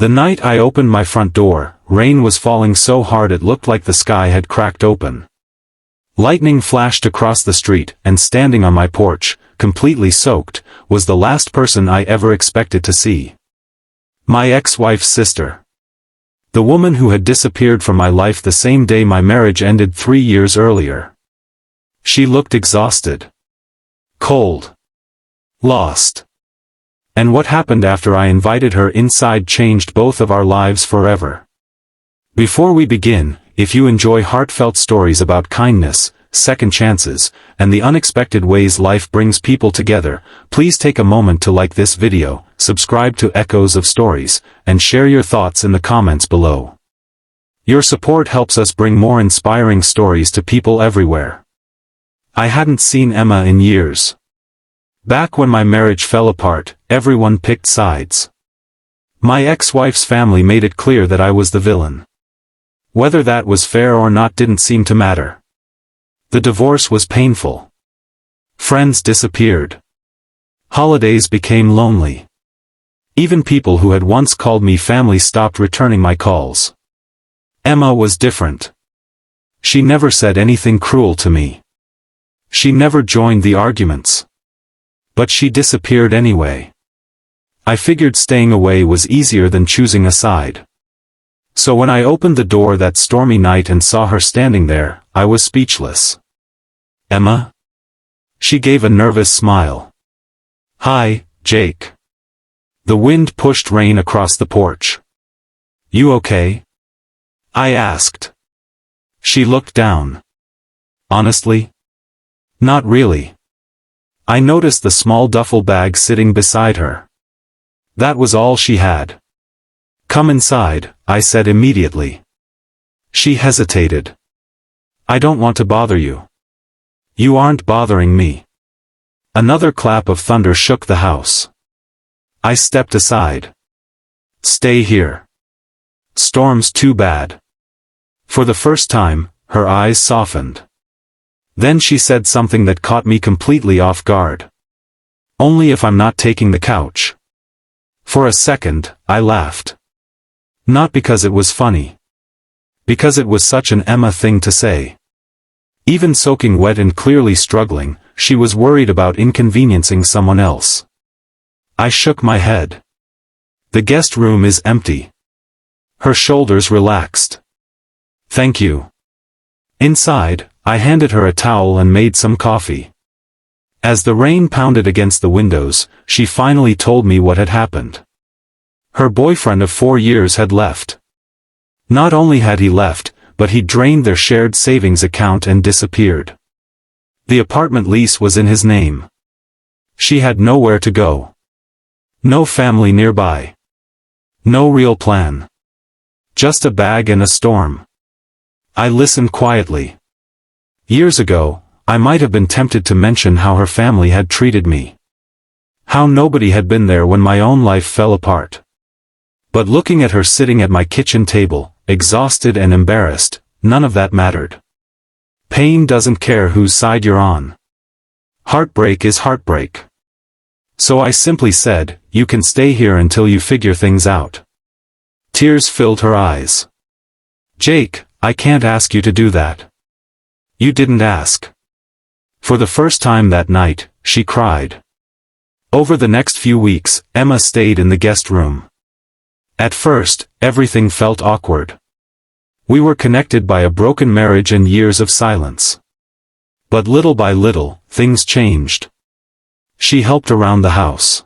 The night I opened my front door, rain was falling so hard it looked like the sky had cracked open. Lightning flashed across the street, and standing on my porch, completely soaked, was the last person I ever expected to see. My ex-wife's sister. The woman who had disappeared from my life the same day my marriage ended 3 years earlier. She looked exhausted. Cold. Lost. And what happened after I invited her inside changed both of our lives forever. Before we begin, if you enjoy heartfelt stories about kindness, second chances, and the unexpected ways life brings people together, please take a moment to like this video, subscribe to Echoes of Stories, and share your thoughts in the comments below. Your support helps us bring more inspiring stories to people everywhere. I hadn't seen Emma in years. Back when my marriage fell apart, everyone picked sides. My ex-wife's family made it clear that I was the villain. Whether that was fair or not didn't seem to matter. The divorce was painful. Friends disappeared. Holidays became lonely. Even people who had once called me family stopped returning my calls. Emma was different. She never said anything cruel to me. She never joined the arguments. But she disappeared anyway. I figured staying away was easier than choosing a side. So when I opened the door that stormy night and saw her standing there, I was speechless. Emma? She gave a nervous smile. Hi, Jake. The wind pushed rain across the porch. You okay? I asked. She looked down. Honestly? Not really. I noticed the small duffel bag sitting beside her. That was all she had. Come inside, I said immediately. She hesitated. I don't want to bother you. You aren't bothering me. Another clap of thunder shook the house. I stepped aside. Stay here. Storm's too bad. For the first time, her eyes softened. Then she said something that caught me completely off guard. Only if I'm not taking the couch. For a second, I laughed. Not because it was funny. Because it was such an Emma thing to say. Even soaking wet and clearly struggling, she was worried about inconveniencing someone else. I shook my head. The guest room is empty. Her shoulders relaxed. Thank you. Inside, I handed her a towel and made some coffee. As the rain pounded against the windows, she finally told me what had happened. Her boyfriend of 4 years had left. Not only had he left, but he drained their shared savings account and disappeared. The apartment lease was in his name. She had nowhere to go. No family nearby. No real plan. Just a bag and a storm. I listened quietly. Years ago, I might have been tempted to mention how her family had treated me. How nobody had been there when my own life fell apart. But looking at her sitting at my kitchen table, exhausted and embarrassed, none of that mattered. Pain doesn't care whose side you're on. Heartbreak is heartbreak. So I simply said, you can stay here until you figure things out. Tears filled her eyes. Jake, I can't ask you to do that. You didn't ask. For the first time that night, she cried. Over the next few weeks, Emma stayed in the guest room. At first, everything felt awkward. We were connected by a broken marriage and years of silence. But little by little, things changed. She helped around the house.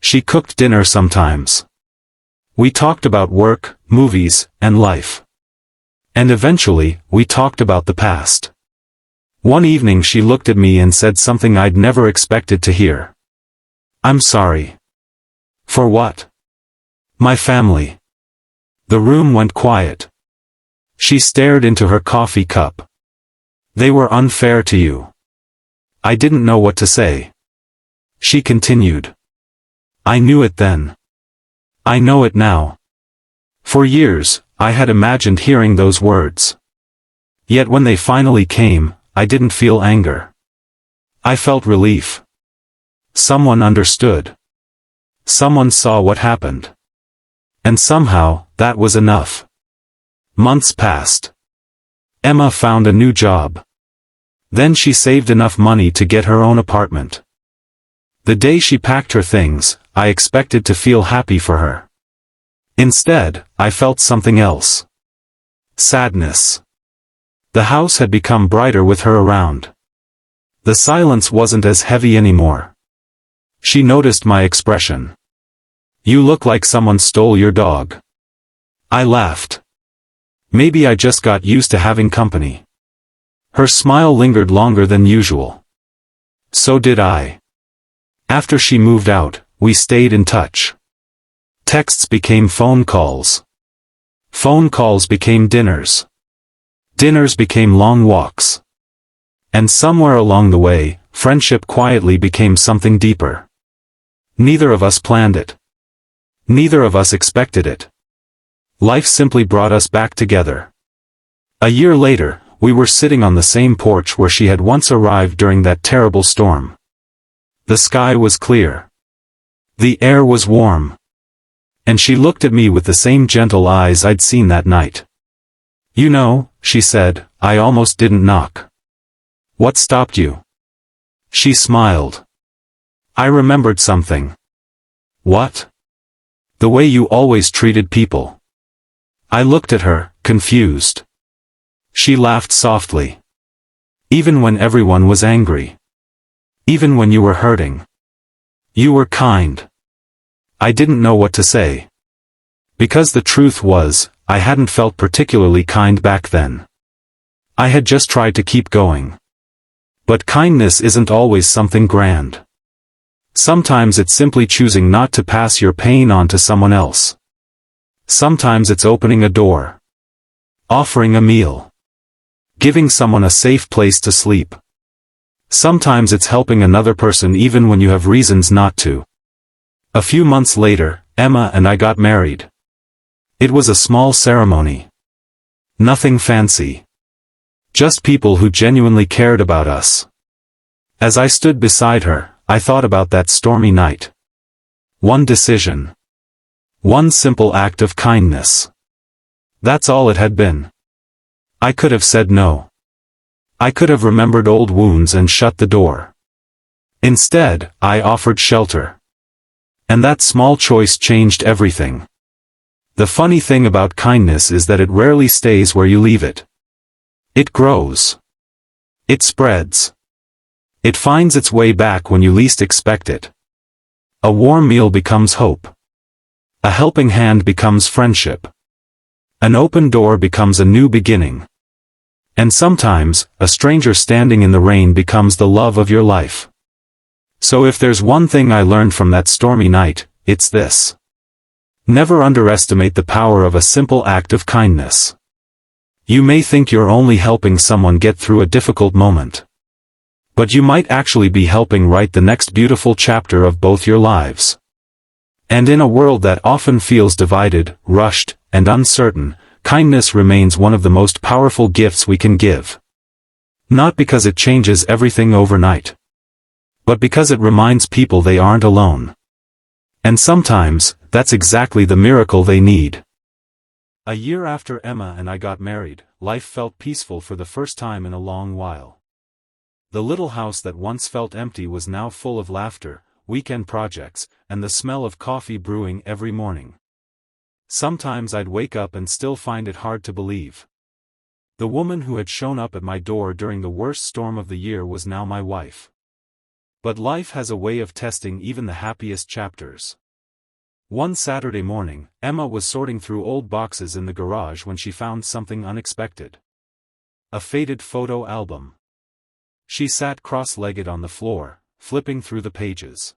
She cooked dinner sometimes. We talked about work, movies, and life. And eventually, we talked about the past. One evening she looked at me and said something I'd never expected to hear. I'm sorry. For what? My family. The room went quiet. She stared into her coffee cup. They were unfair to you. I didn't know what to say. She continued. I knew it then. I know it now. For years, I had imagined hearing those words. Yet when they finally came, I didn't feel anger. I felt relief. Someone understood. Someone saw what happened. And somehow, that was enough. Months passed. Emma found a new job. Then she saved enough money to get her own apartment. The day she packed her things, I expected to feel happy for her. Instead, I felt something else. Sadness. The house had become brighter with her around. The silence wasn't as heavy anymore. She noticed my expression. "You look like someone stole your dog." I laughed. Maybe I just got used to having company. Her smile lingered longer than usual. So did I. After she moved out, we stayed in touch. Texts became phone calls. Phone calls became dinners. Dinners became long walks. And somewhere along the way, friendship quietly became something deeper. Neither of us planned it. Neither of us expected it. Life simply brought us back together. A year later, we were sitting on the same porch where she had once arrived during that terrible storm. The sky was clear. The air was warm. And she looked at me with the same gentle eyes I'd seen that night. "You know," she said, "I almost didn't knock." "What stopped you?" She smiled. "I remembered something." "What?" "The way you always treated people." I looked at her, confused. She laughed softly. "Even when everyone was angry. Even when you were hurting. You were kind." I didn't know what to say. Because the truth was, I hadn't felt particularly kind back then. I had just tried to keep going. But kindness isn't always something grand. Sometimes it's simply choosing not to pass your pain on to someone else. Sometimes it's opening a door. Offering a meal. Giving someone a safe place to sleep. Sometimes it's helping another person even when you have reasons not to. A few months later, Emma and I got married. It was a small ceremony. Nothing fancy. Just people who genuinely cared about us. As I stood beside her, I thought about that stormy night. One decision. One simple act of kindness. That's all it had been. I could have said no. I could have remembered old wounds and shut the door. Instead, I offered shelter. And that small choice changed everything. The funny thing about kindness is that it rarely stays where you leave it. It grows. It spreads. It finds its way back when you least expect it. A warm meal becomes hope. A helping hand becomes friendship. An open door becomes a new beginning. And sometimes, a stranger standing in the rain becomes the love of your life. So if there's one thing I learned from that stormy night, it's this. Never underestimate the power of a simple act of kindness. You may think you're only helping someone get through a difficult moment. But you might actually be helping write the next beautiful chapter of both your lives. And in a world that often feels divided, rushed, and uncertain, kindness remains one of the most powerful gifts we can give. Not because it changes everything overnight. But because it reminds people they aren't alone. And sometimes, that's exactly the miracle they need. A year after Emma and I got married, life felt peaceful for the first time in a long while. The little house that once felt empty was now full of laughter, weekend projects, and the smell of coffee brewing every morning. Sometimes I'd wake up and still find it hard to believe. The woman who had shown up at my door during the worst storm of the year was now my wife. But life has a way of testing even the happiest chapters. One Saturday morning, Emma was sorting through old boxes in the garage when she found something unexpected. A faded photo album. She sat cross-legged on the floor, flipping through the pages.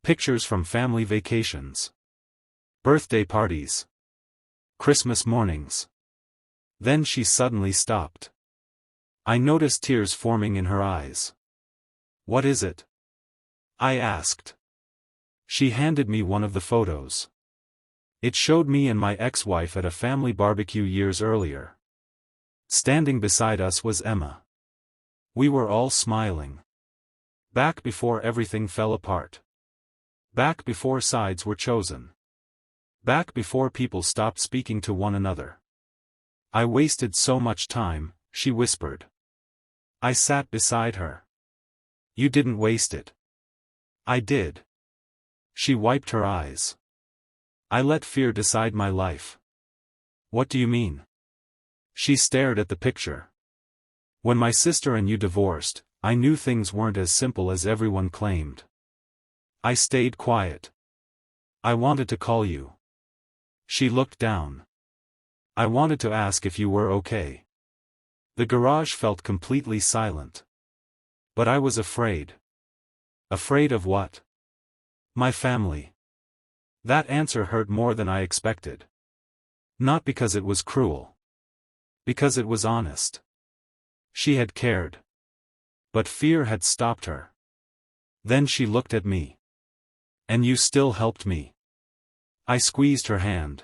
Pictures from family vacations. Birthday parties. Christmas mornings. Then she suddenly stopped. I noticed tears forming in her eyes. "What is it?" I asked. She handed me one of the photos. It showed me and my ex-wife at a family barbecue years earlier. Standing beside us was Emma. We were all smiling. Back before everything fell apart. Back before sides were chosen. Back before people stopped speaking to one another. I wasted so much time, she whispered. I sat beside her. You didn't waste it. I did. She wiped her eyes. I let fear decide my life. What do you mean? She stared at the picture. When my sister and you divorced, I knew things weren't as simple as everyone claimed. I stayed quiet. I wanted to call you. She looked down. I wanted to ask if you were okay. The garage felt completely silent. But I was afraid. Afraid of what? My family. That answer hurt more than I expected. Not because it was cruel. Because it was honest. She had cared. But fear had stopped her. Then she looked at me. And you still helped me. I squeezed her hand.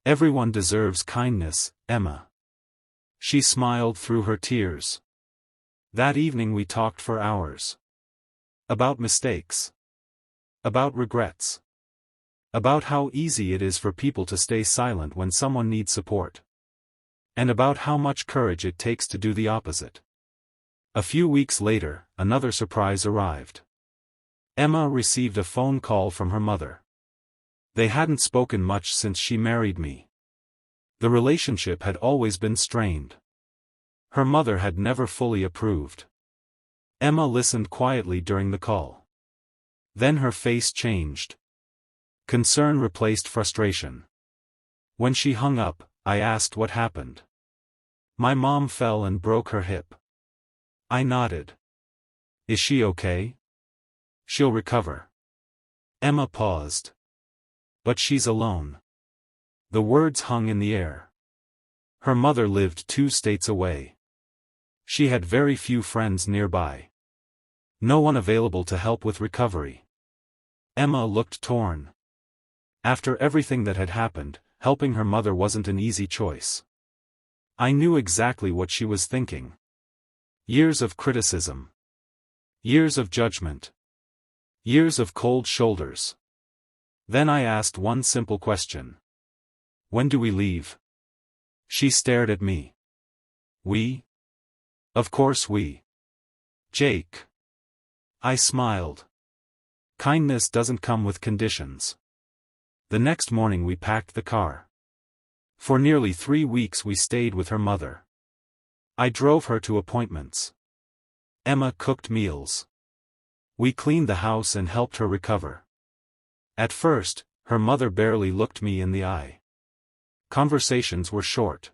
Everyone deserves kindness, Emma. She smiled through her tears. That evening we talked for hours. About mistakes. About regrets. About how easy it is for people to stay silent when someone needs support. And about how much courage it takes to do the opposite. A few weeks later, another surprise arrived. Emma received a phone call from her mother. They hadn't spoken much since she married me. The relationship had always been strained. Her mother had never fully approved. Emma listened quietly during the call. Then her face changed. Concern replaced frustration. When she hung up, I asked what happened. My mom fell and broke her hip. I nodded. Is she okay? She'll recover. Emma paused. But she's alone. The words hung in the air. Her mother lived 2 states away. She had very few friends nearby. No one available to help with recovery. Emma looked torn. After everything that had happened, helping her mother wasn't an easy choice. I knew exactly what she was thinking. Years of criticism. Years of judgment. Years of cold shoulders. Then I asked one simple question. When do we leave? She stared at me. We? Of course we. Jake. I smiled. Kindness doesn't come with conditions. The next morning we packed the car. For nearly 3 weeks we stayed with her mother. I drove her to appointments. Emma cooked meals. We cleaned the house and helped her recover. At first, her mother barely looked me in the eye. Conversations were short.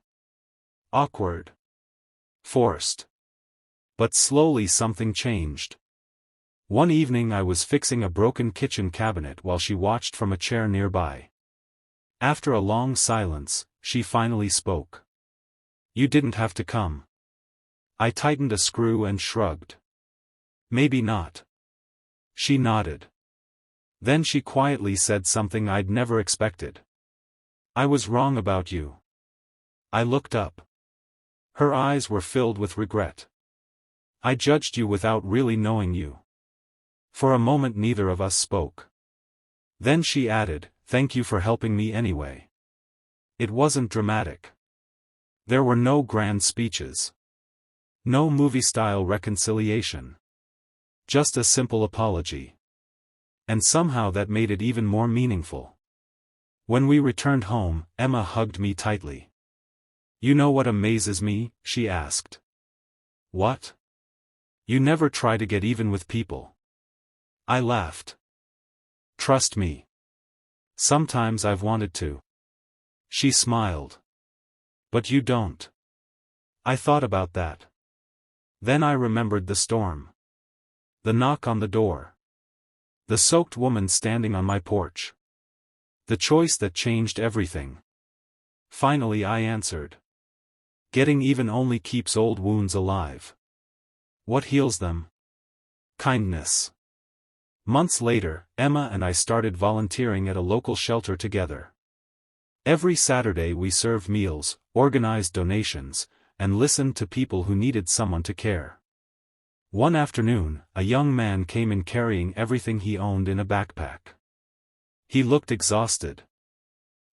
Awkward. Forced. But slowly something changed. One evening I was fixing a broken kitchen cabinet while she watched from a chair nearby. After a long silence, she finally spoke. You didn't have to come. I tightened a screw and shrugged. Maybe not. She nodded. Then she quietly said something I'd never expected. I was wrong about you. I looked up. Her eyes were filled with regret. I judged you without really knowing you. For a moment neither of us spoke. Then she added, thank you for helping me anyway. It wasn't dramatic. There were no grand speeches. No movie-style reconciliation. Just a simple apology. And somehow that made it even more meaningful. When we returned home, Emma hugged me tightly. You know what amazes me? She asked. What? You never try to get even with people. I laughed. Trust me. Sometimes I've wanted to. She smiled. But you don't. I thought about that. Then I remembered the storm. The knock on the door. The soaked woman standing on my porch. The choice that changed everything. Finally I answered. Getting even only keeps old wounds alive. What heals them? Kindness. Months later, Emma and I started volunteering at a local shelter together. Every Saturday we served meals, organized donations, and listened to people who needed someone to care. One afternoon, a young man came in carrying everything he owned in a backpack. He looked exhausted.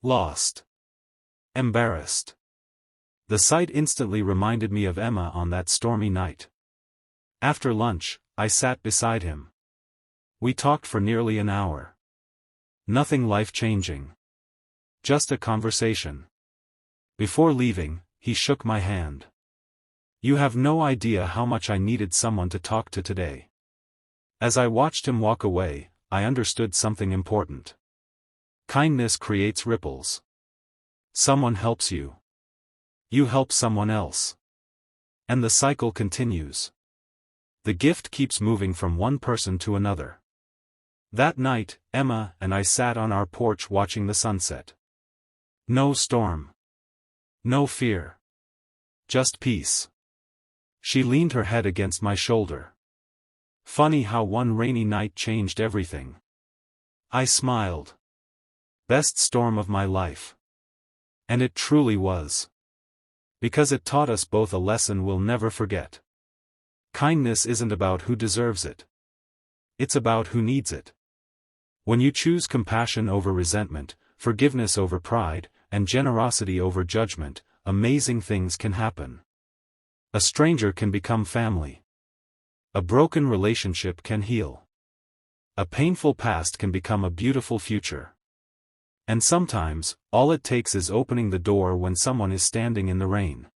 Lost. Embarrassed. The sight instantly reminded me of Emma on that stormy night. After lunch, I sat beside him. We talked for nearly an hour. Nothing life-changing. Just a conversation. Before leaving, he shook my hand. "You have no idea how much I needed someone to talk to today." As I watched him walk away, I understood something important. Kindness creates ripples. Someone helps you. You help someone else. And the cycle continues. The gift keeps moving from one person to another. That night, Emma and I sat on our porch watching the sunset. No storm. No fear. Just peace. She leaned her head against my shoulder. Funny how one rainy night changed everything. I smiled. Best storm of my life. And it truly was. Because it taught us both a lesson we'll never forget. Kindness isn't about who deserves it. It's about who needs it. When you choose compassion over resentment, forgiveness over pride, and generosity over judgment, amazing things can happen. A stranger can become family. A broken relationship can heal. A painful past can become a beautiful future. And sometimes, all it takes is opening the door when someone is standing in the rain.